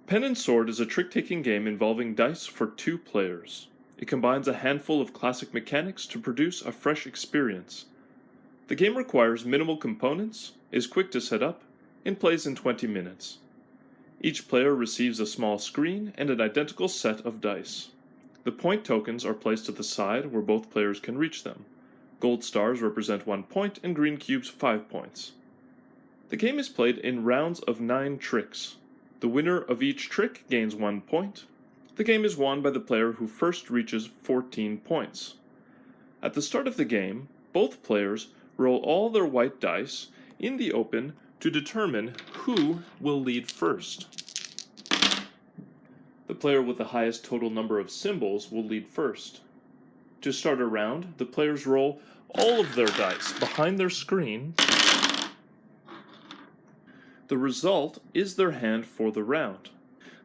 Pen and Sword is a trick-taking game involving dice for 2 players. It combines a handful of classic mechanics to produce a fresh experience. The game requires minimal components, is quick to set up, and plays in 20 minutes. Each player receives a small screen and an identical set of dice. The point tokens are placed at the side where both players can reach them. Gold stars represent 1 point and green cubes 5 points. The game is played in rounds of 9 tricks. The winner of each trick gains 1 point. The game is won by the player who first reaches 14 points. At the start of the game, both players roll all their white dice in the open to determine who will lead first. The player with the highest total number of symbols will lead first. To start a round, the players roll all of their dice behind their screen. The result is their hand for the round.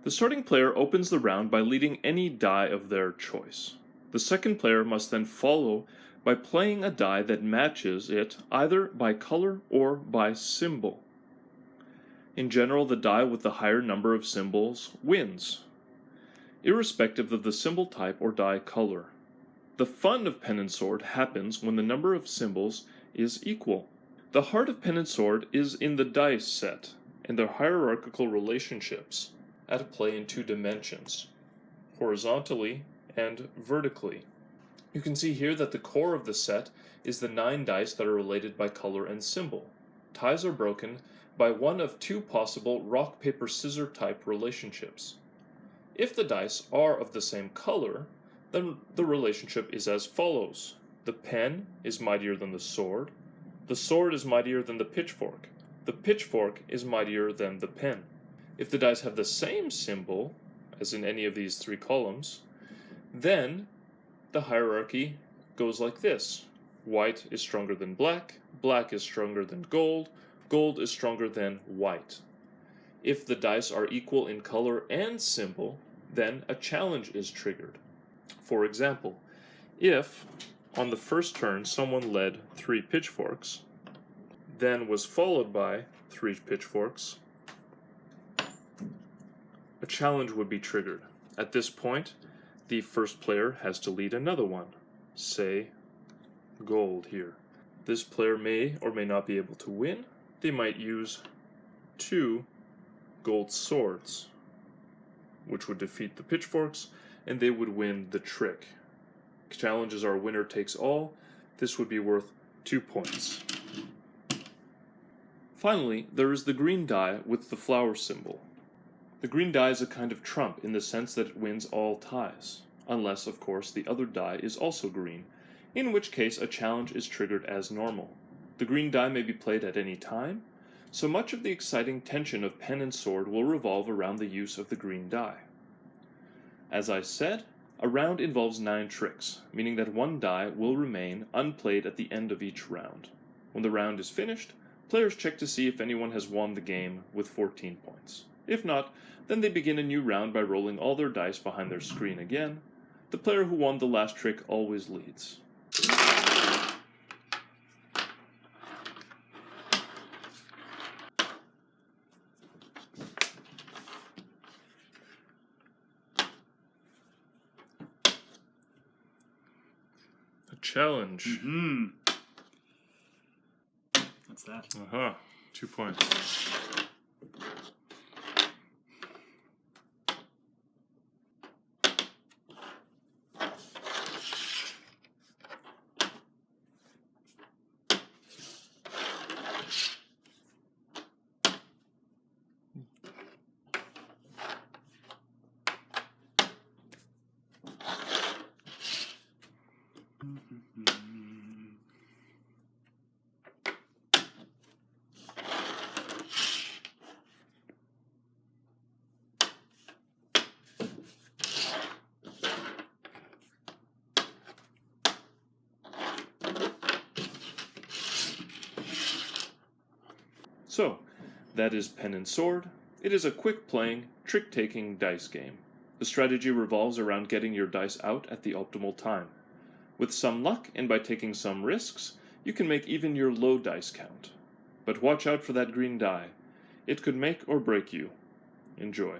The starting player opens the round by leading any die of their choice. The second player must then follow by playing a die that matches it either by color or by symbol. In general, the die with the higher number of symbols wins, irrespective of the symbol type or die color. The fun of Pen and Sword happens when the number of symbols is equal. The heart of Pen and Sword is in the dice set and their hierarchical relationships at play in 2 dimensions, horizontally and vertically. You can see here that the core of the set is the 9 dice that are related by color and symbol. Ties are broken by one of 2 possible rock, paper, scissors type relationships. If the dice are of the same color, then the relationship is as follows. The pen is mightier than the sword is mightier than the pitchfork is mightier than the pen. If the dice have the same symbol, as in any of these 3 columns, then the hierarchy goes like this. White is stronger than black is stronger than gold is stronger than white. If the dice are equal in color and symbol, then a challenge is triggered. For example, if on the first turn someone led 3 pitchforks, then was followed by 3 pitchforks, a challenge would be triggered. At this point, the first player has to lead another one, say gold here. This player may or may not be able to win. They might use 2 gold swords, which would defeat the pitchforks, and they would win the trick. Challenges are winner takes all. This would be worth 2 points. Finally, there is the green die with the flower symbol. The green die is a kind of trump in the sense that it wins all ties, unless, of course, the other die is also green, in which case a challenge is triggered as normal. The green die may be played at any time, so much of the exciting tension of Pen and Sword will revolve around the use of the green die. As I said, a round involves 9 tricks, meaning that 1 die will remain unplayed at the end of each round. When the round is finished, players check to see if anyone has won the game with 14 points. If not, then they begin a new round by rolling all their dice behind their screen again. The player who won the last trick always leads. A challenge. What's that? 2 points. So, that is Pen and Sword. It is a quick-playing, trick-taking dice game. The strategy revolves around getting your dice out at the optimal time. With some luck and by taking some risks, you can make even your low dice count. But watch out for that green die. It could make or break you. Enjoy.